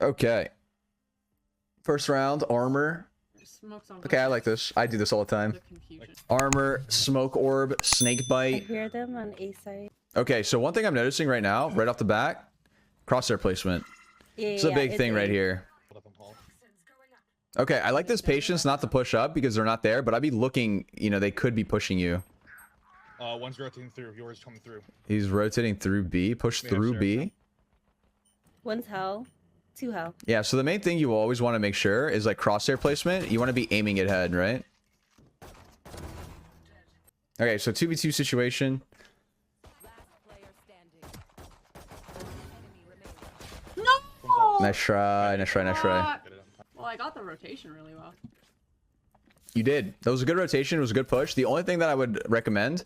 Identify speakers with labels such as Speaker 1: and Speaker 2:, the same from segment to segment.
Speaker 1: Okay. First round, armor. Okay, I like this. I do this all the time. Armor, smoke orb, snake
Speaker 2: I
Speaker 1: bite.
Speaker 2: hear them on A side.
Speaker 1: Okay, so one thing I'm noticing right now, right off the bat, crosshair placement. It's a big thing right here. Okay, I like this patience not to push up because they're not there, but I'd be looking, you know, they could be pushing you.
Speaker 3: One's rotating through. Yours coming through.
Speaker 1: He's rotating through B. Push through B.
Speaker 2: One's hell. Two hell.
Speaker 1: Yeah, so the main thing you always want to make sure is like crosshair placement. You want to be aiming at head, right? Okay, so 2v2 situation.
Speaker 4: No!
Speaker 1: Nice try, nice try, nice try.
Speaker 4: Well, I got the rotation really well.
Speaker 1: You did. That was a good rotation. It was a good push. The only thing that I would recommend,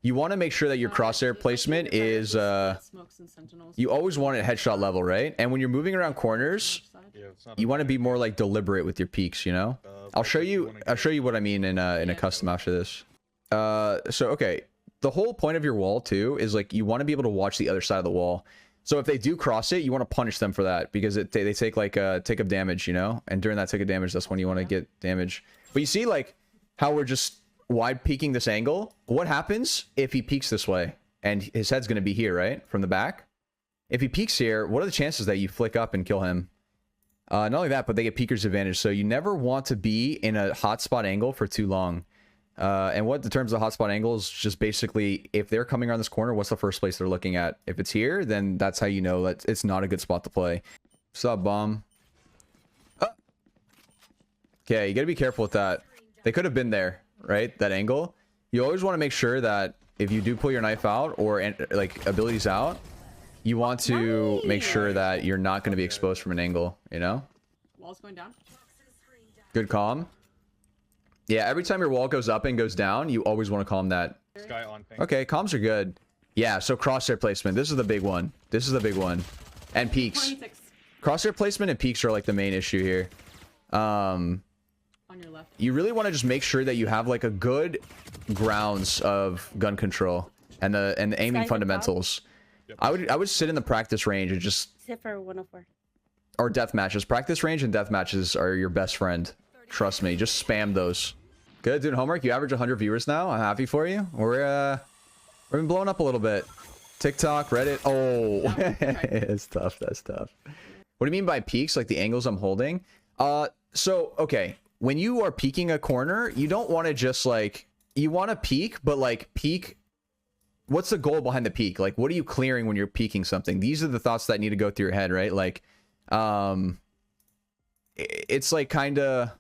Speaker 1: you want to make sure that your crosshair placement is, you always want it at headshot level, right? And when you're moving around corners, you want to be more like deliberate with your peaks, you know? I'll show you what I mean in a custom after this. So, okay. The whole point of your wall too is like, you want to be able to watch the other side of the wall. So if they do cross it, you want to punish them for that because they take like a tick of damage, you know? And during that tick of damage, that's when you want to get damage. But you see like how we're just wide peeking this angle? What happens if he peeks this way and his head's going to be here, right? From the back. If he peeks here, what are the chances that you flick up and kill him? Not only that, but they get peeker's advantage. So you never want to be in a hotspot angle for too long. And what determines the hotspot angle is just basically if they're coming around this corner, what's the first place they're looking at? If it's here, then that's how you know that it's not a good spot to play. What's up, bomb? Oh. Okay, you gotta be careful with that. They could have been there, right? That angle. You always want to make sure that if you do pull your knife out or like abilities out, you want to make sure that you're not going to be exposed from an angle, you know?
Speaker 4: Wall's going down.
Speaker 1: Good calm. Yeah, every time your wall goes up and goes down, you always want to calm that.
Speaker 3: Sky on ping.
Speaker 1: Okay, comms are good. Yeah, so crosshair placement. This is the big one. This is the big one. And peaks.
Speaker 4: 26.
Speaker 1: Crosshair placement and peaks are like the main issue here.
Speaker 4: On your left.
Speaker 1: You really want to just make sure that you have like a good grounds of gun control and the aiming fundamentals.
Speaker 3: Yep.
Speaker 1: I would sit in the practice range and just
Speaker 2: Except for 104.
Speaker 1: or death matches. Practice range and death matches are your best friend. Trust me, just spam those. Good, doing homework. You average 100 viewers now. I'm happy for you. We've been blowing up a little bit. TikTok, Reddit. Oh, it's tough. That's tough. What do you mean by peaks? Like the angles I'm holding? So okay, when you are peeking a corner, you don't want to just like, you want to peek, but like peek. What's the goal behind the peek? Like, what are you clearing when you're peeking something? These are the thoughts that need to go through your head, right? Like, it's like kind of,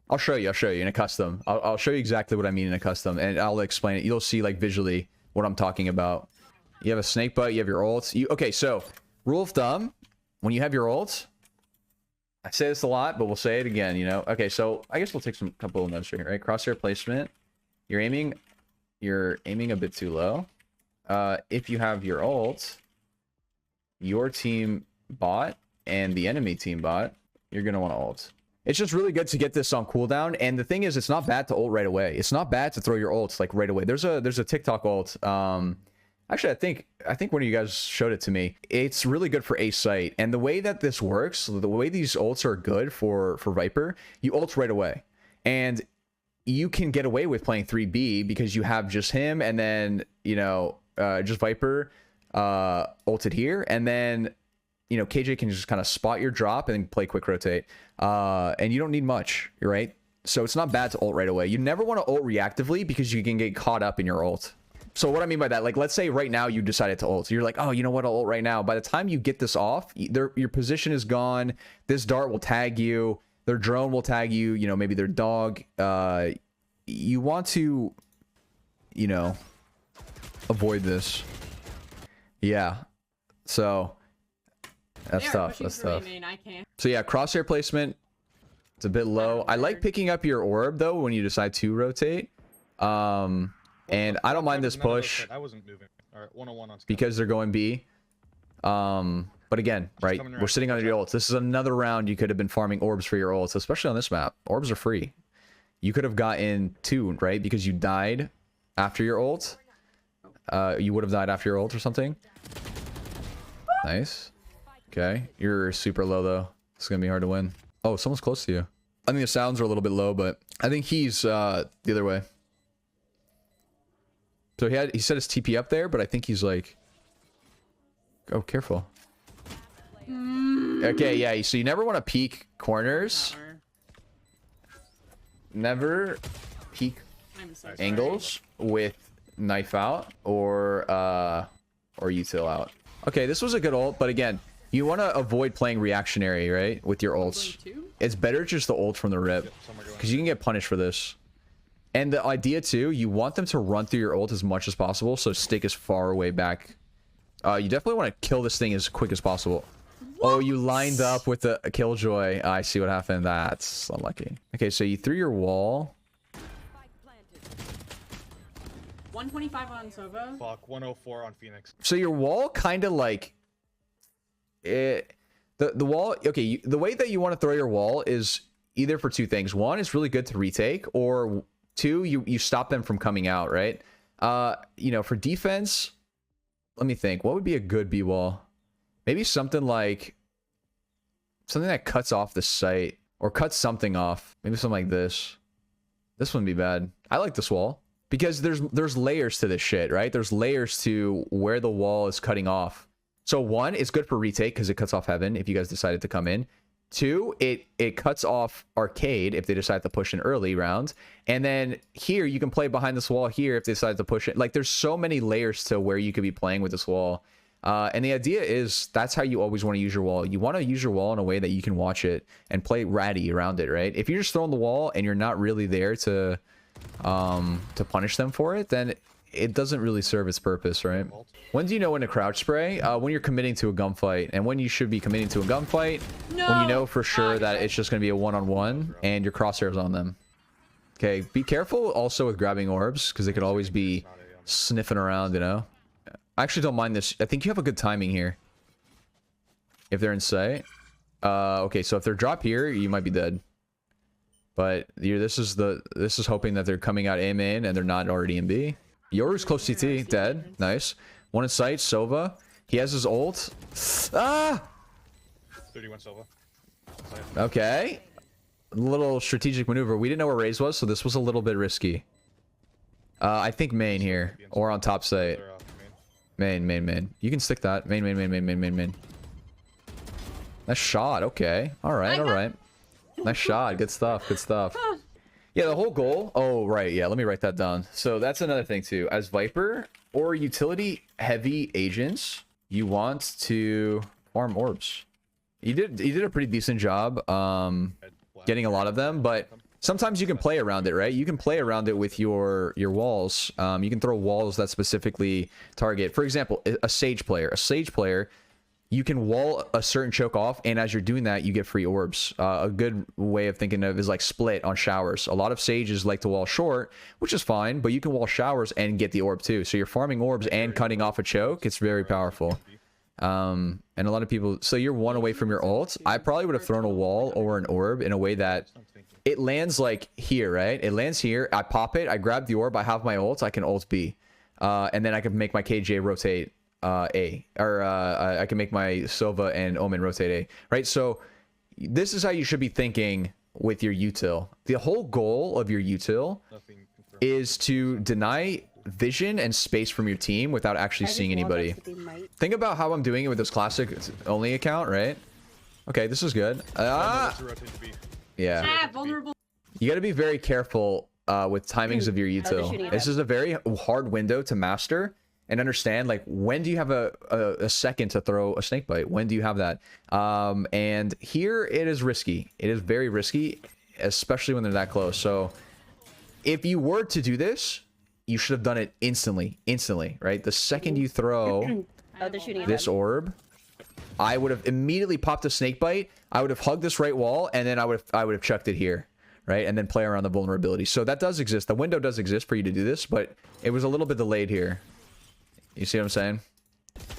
Speaker 1: I'll show you in a custom. I'll show you exactly what I mean in a custom, and I'll explain it. You'll see like visually what I'm talking about. You have a snake bite, you have your ults. Okay, so rule of thumb, when you have your ults, I say this a lot, but we'll say it again, you know? Okay, so I guess we'll take some couple of notes right here, right? Crosshair placement. You're aiming a bit too low. If you have your ult, your team bot and the enemy team bot, you're gonna want to ult. It's just really good to get this on cooldown, and the thing is, it's not bad to ult right away. It's not bad to throw your ults like right away. There's a TikTok ult. Actually, I think one of you guys showed it to me. It's really good for a site, and the way that this works, the way these ults are good for Viper, you ult right away, and you can get away with playing 3B because you have just him, and then you know just Viper ulted here, and then you know, KJ can just kind of spot your drop and then play quick rotate. And you don't need much, right? So it's not bad to ult right away. You never want to ult reactively because you can get caught up in your ult. So what I mean by that, like, let's say right now you decided to ult. You're like, oh, you know what, I'll ult right now. By the time you get this off, your position is gone. This dart will tag you. Their drone will tag you. You know, maybe their dog. You want to, you know, avoid this. Yeah. So that's tough. That's tough. So yeah, crosshair placement. It's a bit low. I like picking up your orb though when you decide to rotate. And I don't mind this push.
Speaker 3: I wasn't moving. All right, 101 on
Speaker 1: because they're going B. But again, right, we're sitting on your ults. This is another round you could have been farming orbs for your ults, especially on this map. Orbs are free. You could have gotten 2, right? Because you died after your ult. You would have died after your ult or something. Nice. Okay, you're super low though. It's gonna be hard to win. Oh, someone's close to you. I think the sounds are a little bit low, but I think he's the other way. So he set his TP up there, but I think he's like, oh, careful. Okay, yeah. So you never want to peek corners. Never peek
Speaker 4: I'm so sorry.
Speaker 1: angles with knife out or util out. Okay, this was a good ult, but again, you want to avoid playing reactionary, right? With your ults. It's better just the ult from the rip, because you can get punished for this. And the idea too, you want them to run through your ult as much as possible, so stick as far away back. You definitely want to kill this thing as quick as possible. What? Oh, you lined up with the killjoy. I see what happened. That's unlucky. Okay, so you threw your wall.
Speaker 4: 125 on Sova.
Speaker 3: Fuck, 104 on Phoenix.
Speaker 1: So your wall kind of like the wall. Okay, the way that you want to throw your wall is either for two things. One, it's really good to retake, or two, you stop them from coming out, right? You know, for defense, let me think. What would be a good B wall? Maybe something like something that cuts off the site or cuts something off. Maybe something like this. This wouldn't be bad. I like this wall because there's layers to this shit, right? There's layers to where the wall is cutting off. So one, it's good for retake because it cuts off heaven if you guys decided to come in. Two, it cuts off arcade if they decide to push an early round. And then here you can play behind this wall here if they decide to push it. Like there's so many layers to where you could be playing with this wall. And the idea is that's how you always want to use your wall. You want to use your wall in a way that you can watch it and play ratty around it, right? If you're just throwing the wall and you're not really there to punish them for it, then it doesn't really serve its purpose, right? When do you know when to crouch spray? When you're committing to a gunfight. And when you should be committing to a gunfight, when you know for sure that it's just going to be a one-on-one and your crosshairs on them. Okay, be careful also with grabbing orbs, because they could always be sniffing around, you know? I actually don't mind this. I think you have a good timing here. If they're in sight. Okay, so if they're drop here, you might be dead. But this is hoping that they're coming out A main and they're not already in B. Yours close CT, dead. Nice. One in sight, Sova. He has his ult. Ah!
Speaker 3: 31 Silva.
Speaker 1: Okay. Little strategic maneuver. We didn't know where Raze was, so this was a little bit risky. I think main here. Or on top site. Main. You can stick that. Main. Nice shot. Okay. Alright. Nice shot. Good stuff. Yeah, the whole goal... Oh, right. Yeah, let me write that down. So that's another thing, too. As Viper or utility-heavy agents, you want to farm orbs. You did a pretty decent job getting a lot of them, but sometimes you can play around it, right? You can play around it with your walls. You can throw walls that specifically target... For example, a Sage player. A Sage player... You can wall a certain choke off, and as you're doing that, you get free orbs. A good way of thinking of is like split on showers. A lot of Sages like to wall short, which is fine, but you can wall showers and get the orb too. So you're farming orbs and cutting off a choke. It's very powerful. And a lot of people... So you're one away from your ult. I probably would have thrown a wall or an orb in a way that it lands like here, right? It lands here. I pop it. I grab the orb. I have my ult. I can ult B. And then I can make my KJ rotate A, or I can make my Sova and Omen rotate A, right? So this is how you should be thinking with your util. The whole goal of your util is to deny vision and space from your team without actually seeing anybody. Think about how I'm doing it with this classic only account, right? Okay, this is good. Yeah.
Speaker 4: Vulnerable.
Speaker 1: You got to be very careful with timings of your util. This is a very hard window to master. And understand, like, when do you have a second to throw a snake bite? When do you have that? And here it is risky. It is very risky, especially when they're that close. So if you were to do this, you should have done it instantly, right? The second you throw this orb, I would have immediately popped a snake bite. I would have hugged this right wall, and then I would have chucked it here, right? And then play around the vulnerability. So that does exist. The window does exist for you to do this, but it was a little bit delayed here. You see what I'm saying?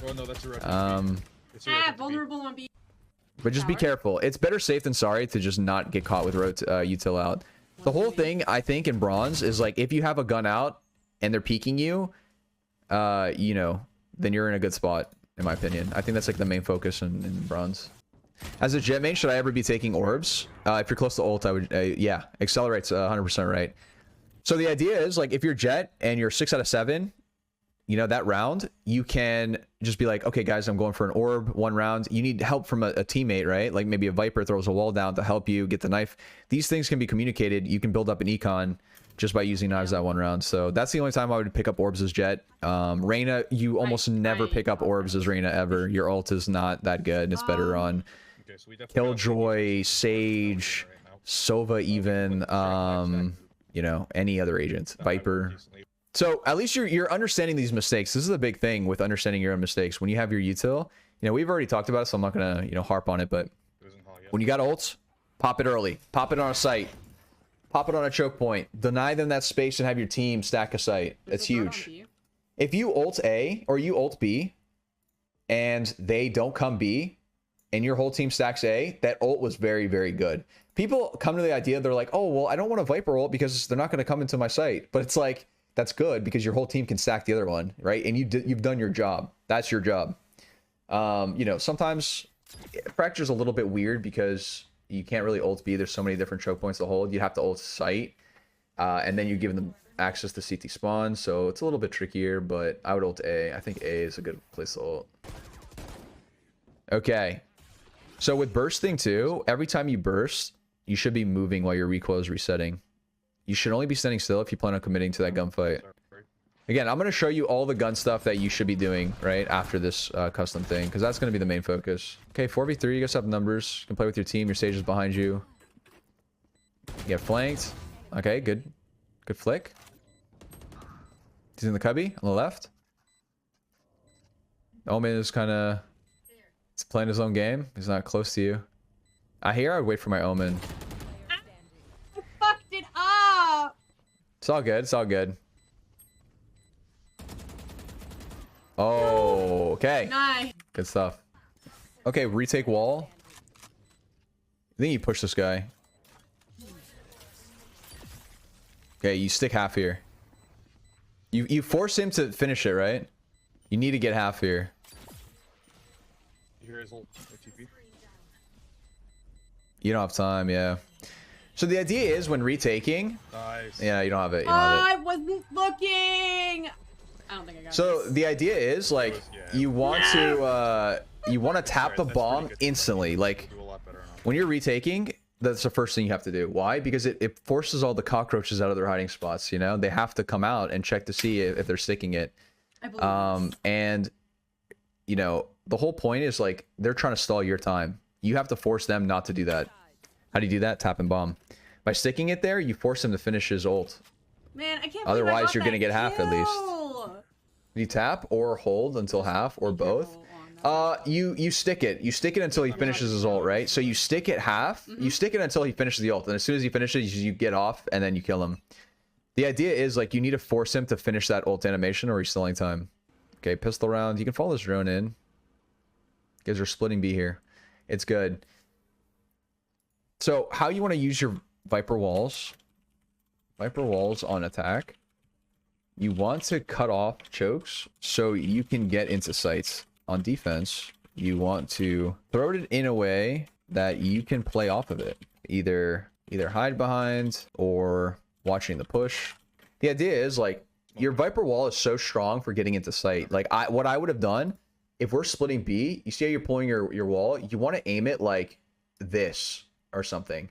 Speaker 3: Oh no, that's
Speaker 4: vulnerable on B.
Speaker 1: But just be careful. It's better safe than sorry to just not get caught with util out. The whole thing, I think, in bronze is like if you have a gun out and they're peeking you, you know, then you're in a good spot, in my opinion. I think that's like the main focus in bronze. As a jet main, should I ever be taking orbs? If you're close to ult, I would, yeah, accelerates 100% right. So the idea is, like, if you're jet and you're 6 out of 7, you know, that round, you can just be like, okay, guys, I'm going for an orb, 1 round. You need help from a teammate, right? Like maybe a Viper throws a wall down to help you get the knife. These things can be communicated. You can build up an econ just by using knives that 1 round. So that's the only time I would pick up orbs as jet. Reyna, you almost never pick up orbs as Reyna ever. Your ult is not that good. It's better on Killjoy, Sage, Sova even, you know, any other agent, Viper. So at least you're understanding these mistakes. This is a big thing with understanding your own mistakes. When you have your util, you know, we've already talked about it, so I'm not gonna, you know, harp on it, but when you got ults, pop it early, pop it on a site, pop it on a choke point, deny them that space and have your team stack a site. That's huge. If you ult A or you ult B and they don't come B and your whole team stacks A, that ult was very, very good. People come to the idea, they're like, oh, well, I don't want a Viper ult because they're not going to come into my site. But it's like, that's good because your whole team can stack the other one, right? And you've done your job. That's your job. You know, sometimes Fracture's a little bit weird because you can't really ult B. There's so many different choke points to hold. You have to ult site. And then you give them access to CT spawn. So it's a little bit trickier, but I would ult A. I think A is a good place to ult. Okay. So with bursting too, every time you burst, you should be moving while your recoil is resetting. You should only be standing still if you plan on committing to that gunfight. Again, I'm going to show you all the gun stuff that you should be doing right after this custom thing, because that's going to be the main focus. Okay, 4v3, you guys have numbers. You can play with your team. Your stage is behind you. You get flanked. Okay, good. Good flick. He's in the cubby on the left. Omen is kind of playing his own game. He's not close to you. I would wait for my Omen.
Speaker 4: I fucked it up!
Speaker 1: It's all good. It's all good. Oh, okay.
Speaker 4: Nice.
Speaker 1: Good stuff. Okay, retake wall. I think you push this guy. Okay, you stick half here. You force him to finish it, right? You need to get half here.
Speaker 3: You hear his ult TP?
Speaker 1: You don't have time, yeah. So the idea is when retaking...
Speaker 3: Nice.
Speaker 1: Yeah, you don't have it. You don't have it.
Speaker 4: I wasn't looking! I don't think I got
Speaker 1: So the idea is like you want to tap the bomb instantly. Like when you're retaking, that's the first thing you have to do. Why? Because it forces all the cockroaches out of their hiding spots. You know, they have to come out and check to see if they're sticking it. And you know, the whole point is like they're trying to stall your time. You have to force them not to do that. How do you do that? Tap and bomb. By sticking it there, you force him to finish his ult.
Speaker 4: Man, I can't.
Speaker 1: Otherwise, you're gonna get half at least. You tap or hold until half or both. You stick it. You stick it until he finishes his ult, right? So you stick it half. You stick it until he finishes the ult, and as soon as he finishes, you get off and then you kill him. The idea is like you need to force him to finish that ult animation, or he's stalling time. Okay, pistol round. You can follow this drone in. Guys are splitting B here. It's good. So how you want to use your Viper walls? Viper walls on attack. You want to cut off chokes so you can get into sights. On defense, you want to throw it in a way that you can play off of it. Either hide behind or watching the push. The idea is like your Viper wall is so strong for getting into sight. Like what I would have done if we're splitting B, you see how you're pulling your wall? You want to aim it like this or something.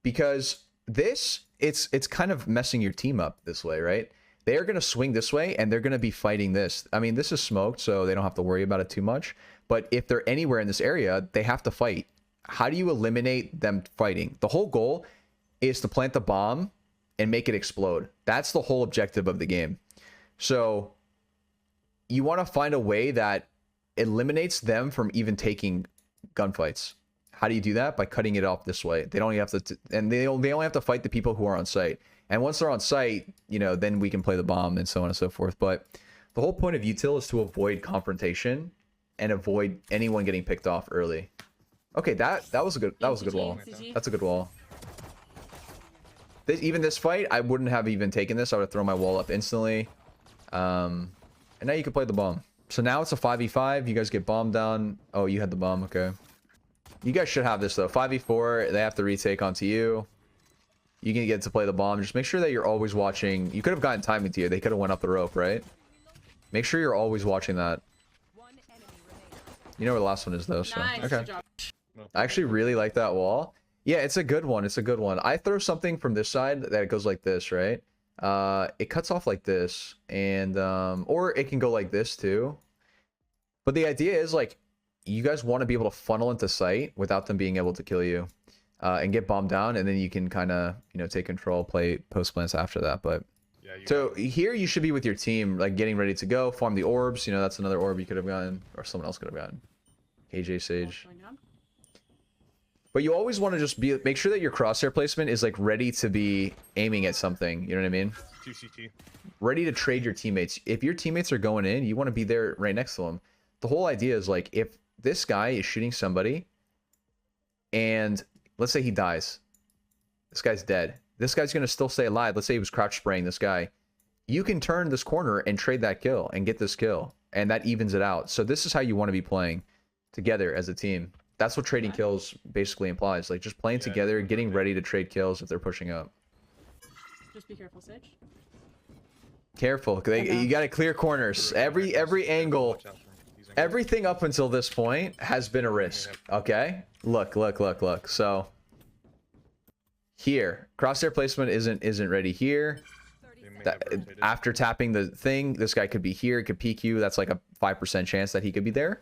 Speaker 1: Because this, it's kind of messing your team up this way, right? They're going to swing this way and they're going to be fighting this. I mean, this is smoked, so they don't have to worry about it too much. But if they're anywhere in this area, they have to fight. How do you eliminate them fighting? The whole goal is to plant the bomb and make it explode. That's the whole objective of the game. So you want to find a way that eliminates them from even taking gunfights. How do you do that? By cutting it off this way. They don't have to, and they only have to fight the people who are on site. And once they're on site, you know, then we can play the bomb and so on and so forth. But the whole point of util is to avoid confrontation and avoid anyone getting picked off early. Okay, that was a good wall. That's a good wall. Even this fight, I wouldn't have even taken this. I would have thrown my wall up instantly. And now you can play the bomb. So now it's a 5v5. You guys get bomb down. Oh, you had the bomb. Okay. You guys should have this though. 5v4, they have to retake onto you. You can get to play the bomb. Just make sure that you're always watching. You could have gotten timing to you. They could have went up the rope, right? Make sure you're always watching that. You know where the last one is though, so
Speaker 4: Nice.
Speaker 1: okay.
Speaker 4: Good job.
Speaker 1: I actually really like that wall. Yeah, it's a good one. It's a good one. I throw something from this side that goes like this, right? It cuts off like this, and or it can go like this too. But the idea is like you guys want to be able to funnel into sight without them being able to kill you, and get bombed down, and then you can kind of take control, play post plants after that. But
Speaker 3: Yeah, you
Speaker 1: so here you should be with your team, like getting ready to go, farm the orbs. That's another orb you could have gotten, or someone else could have gotten. KJ Sage.
Speaker 4: Going down.
Speaker 1: But you always want to just make sure that your crosshair placement is like ready to be aiming at something. You know what I mean?
Speaker 3: 2 CT.
Speaker 1: Ready to trade your teammates. If your teammates are going in, you want to be there right next to them. The whole idea is like if this guy is shooting somebody and let's say he dies. This guy's dead. This guy's going to still stay alive. Let's say he was crouch spraying this guy. You can turn this corner and trade that kill and get this kill. And that evens it out. So this is how you want to be playing together as a team. That's what trading kills basically implies. Like just playing together, getting ready to trade kills if they're pushing up.
Speaker 4: Just be careful, Sage.
Speaker 1: Careful. You got to clear corners. Every angle,
Speaker 3: Watch out for him. He's in-
Speaker 1: everything up until this point has been a risk. Okay? Look. So here, crosshair placement isn't ready here.
Speaker 3: They may
Speaker 1: That,
Speaker 3: have rotated.
Speaker 1: after tapping the thing, this guy could be here. It could peek you. That's like a 5% chance that he could be there.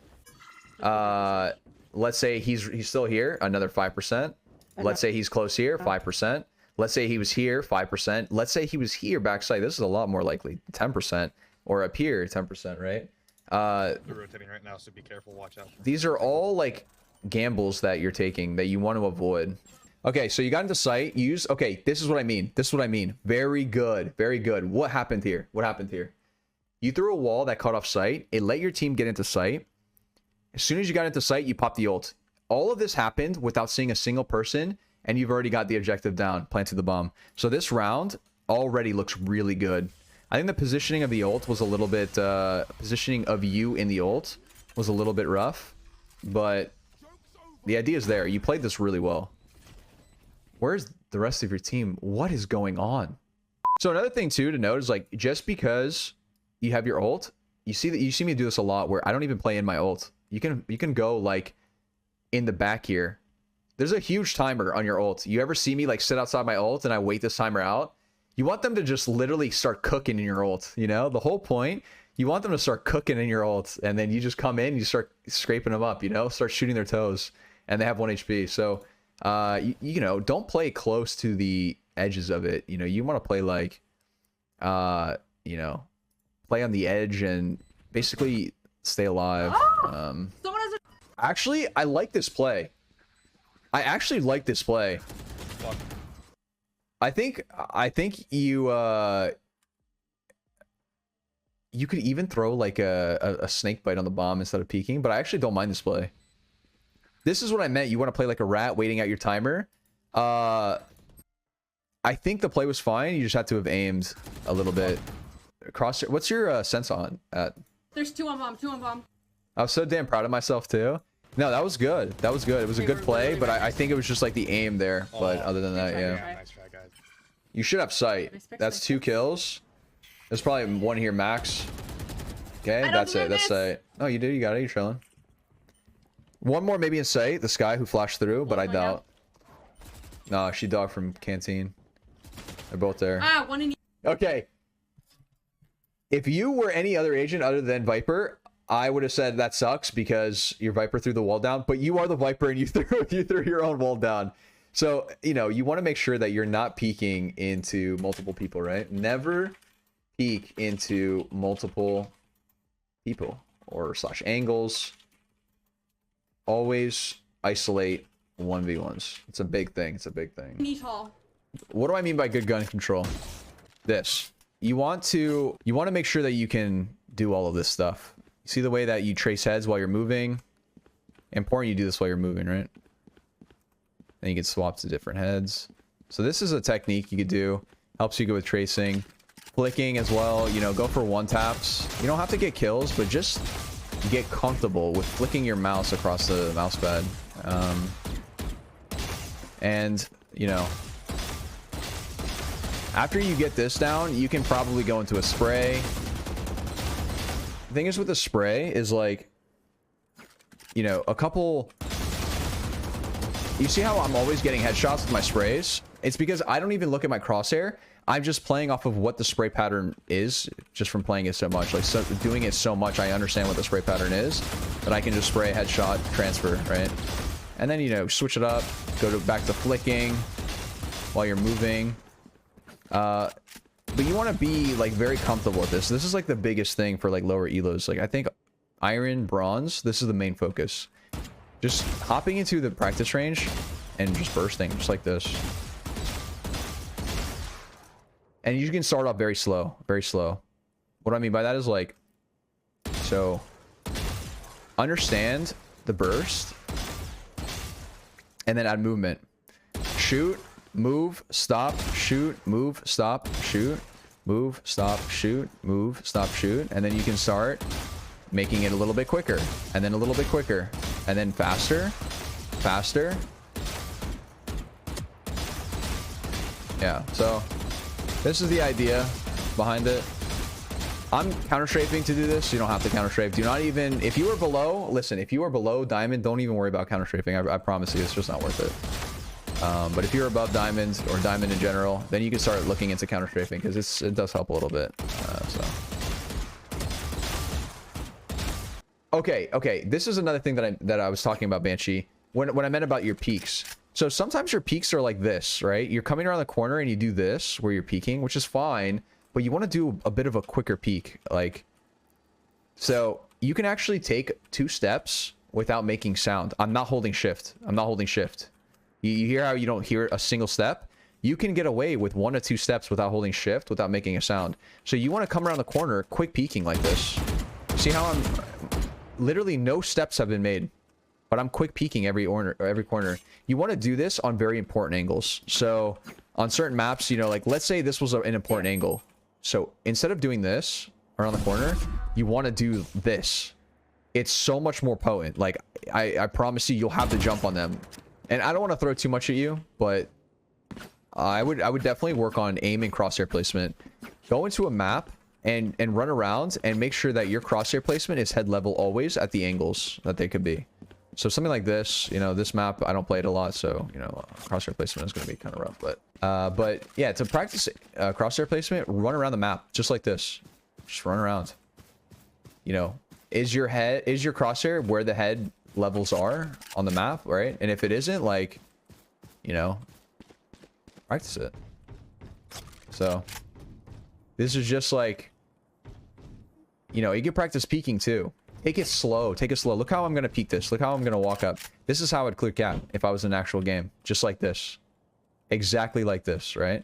Speaker 1: Let's say he's still here, another 5%. Let's say he's close here, 5%. Let's say he was here, 5%. Let's say he was here backside. This is a lot more likely, 10%. Or up here, 10%, right?
Speaker 3: They're rotating right now, so be careful. Watch out.
Speaker 1: These are all like gambles that you're taking that you want to avoid. Okay, so you got into sight. Okay, this is what I mean. Very good. What happened here? You threw a wall that cut off sight. It let your team get into sight. As soon as you got into sight, you popped the ult. All of this happened without seeing a single person, and you've already got the objective down, planted the bomb. So this round already looks really good. I think the positioning of the ult was a little bit, positioning of you in the ult was a little bit rough, but the idea is there. You played this really well. Where's the rest of your team? What is going on? So another thing too to note is like, just because you have your ult, you see me do this a lot where I don't even play in my ult. You can go like in the back here. There's a huge timer on your ult. You ever see me like sit outside my ult and I wait this timer out? You want them to just literally start cooking in your ult, the whole point. You want them to start cooking in your ult, and then you just come in, you start scraping them up, start shooting their toes, and they have 1 HP. So don't play close to the edges of it. You want to play like play on the edge and basically stay alive.
Speaker 4: Someone has a
Speaker 1: Actually, I like this play.
Speaker 3: Fuck.
Speaker 1: I think you you could even throw like a snake bite on the bomb instead of peeking, but I actually don't mind this play. This is what I meant. You want to play like a rat waiting out your timer. I think the play was fine. You just had to have aimed a little bit. Crosshair. What's your sense on at?
Speaker 4: There's 2 on bomb.
Speaker 1: I was so damn proud of myself too. No, that was good. It was a good play, but I think it was just like the aim there. But other than that, yeah.
Speaker 3: Nice try, guys.
Speaker 1: You should have sight. That's 2 kills. There's probably 1 here max. Okay, that's it. That's sight. Oh, you did. You got it. You're chilling. 1 more maybe in sight. This guy who flashed through, but I doubt. No, she dogged from canteen. They're both there.
Speaker 4: 1 in.
Speaker 1: Okay. If you were any other agent other than Viper, I would have said that sucks because your Viper threw the wall down, but you are the Viper and you threw your own wall down. So, you want to make sure that you're not peeking into multiple people, right? Never peek into multiple people or / angles. Always isolate 1v1s. It's a big thing.
Speaker 4: Knee tall.
Speaker 1: What do I mean by good gun control? This. You want to make sure that you can do all of this stuff. See the way that you trace heads while you're moving? Important you do this while you're moving, right? Then you can swap to different heads. So this is a technique you could do. Helps you go with tracing. Flicking as well, go for 1-taps. You don't have to get kills, but just get comfortable with flicking your mouse across the mouse pad And, you know, after you get this down, you can probably go into a spray. The thing is with the spray is like, you know, a couple... You see how I'm always getting headshots with my sprays? It's because I don't even look at my crosshair. I'm just playing off of what the spray pattern is, just from playing it so much. Like, so, doing it so much, I understand what the spray pattern is, that I can just spray, headshot, transfer, right? And then, you know, switch it up, back to flicking while you're moving. But you want to be, like, very comfortable with this. This is, like, the biggest thing for, like, lower elos. Like, I think iron, bronze, this is the main focus. Just hopping into the practice range and just bursting, just like this. And you can start off very slow, very slow. What I mean by that is like, so understand the burst and then add movement. Shoot, move, stop, shoot, move, stop, shoot, move, stop, shoot, move, stop, shoot. And then you can start making it a little bit quicker, and then a little bit quicker, and then faster, faster. Yeah, so this is the idea behind it. I'm counter strafing to do this. You don't have to counter strafe. Do not even, if you are below, listen, if you are below diamond, don't even worry about counter strafing. I promise you, it's just not worth it. But if you're above diamond or diamond in general, then you can start looking into counter strafing, because it does help a little bit. Okay, this is another thing that I was talking about, Banshee, when I meant about your peaks. So sometimes your peaks are like this, right? You're coming around the corner and you do this where you're peeking, which is fine, but you want to do a bit of a quicker peek. Like, so you can actually take 2 steps without making sound. I'm not holding shift. I'm not holding shift. You hear how you don't hear a single step? You can get away with 1 to 2 steps without holding shift, without making a sound. So you want to come around the corner, quick peeking like this. See how I'm... Literally no steps have been made, but I'm quick peeking every corner. You want to do this on very important angles. So on certain maps, you know, like let's say this was an important angle. So instead of doing this around the corner, you want to do this. It's so much more potent. Like I promise you'll have the jump on them. And I don't want to throw too much at you, but I would definitely work on aim and crosshair placement. Go into a map and run around and make sure that your crosshair placement is head level always at the angles that they could be. So something like this, you know, this map, I don't play it a lot, so, you know, crosshair placement is going to be kind of rough. But yeah, to practice crosshair placement, run around the map just like this. Just run around. You know, is your crosshair where the head levels are on the map, right? And if it isn't, like, you know, practice it. So this is just like, you know, you can practice peeking too. Take it slow. Take it slow. Look how I'm going to peek this. Look how I'm going to walk up. This is how I'd clear cap if I was in an actual game. Just like this. Exactly like this, right?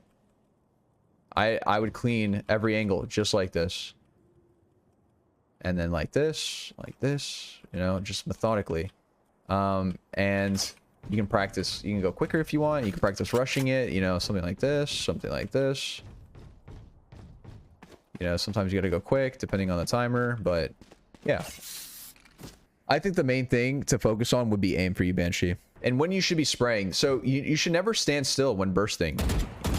Speaker 1: I would clean every angle just like this. And then like this, you know, just methodically. And you can practice. You can go quicker if you want. You can practice rushing it, you know, something like this, something like this. You know, sometimes you gotta go quick depending on the timer, but yeah. I think the main thing to focus on would be aim for you, Banshee. And when you should be spraying. So you should never stand still when bursting.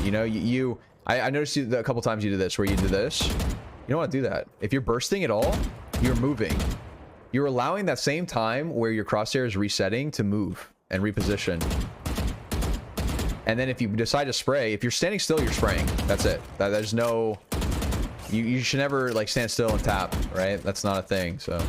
Speaker 1: You know, I noticed you a couple times you did this, where you did this. You don't want to do that. If you're bursting at all, you're moving. You're allowing that same time where your crosshair is resetting to move and reposition. And then if you decide to spray, if you're standing still, you're spraying. That's it. There's no... You should never, like, stand still and tap, right? That's not a thing, so...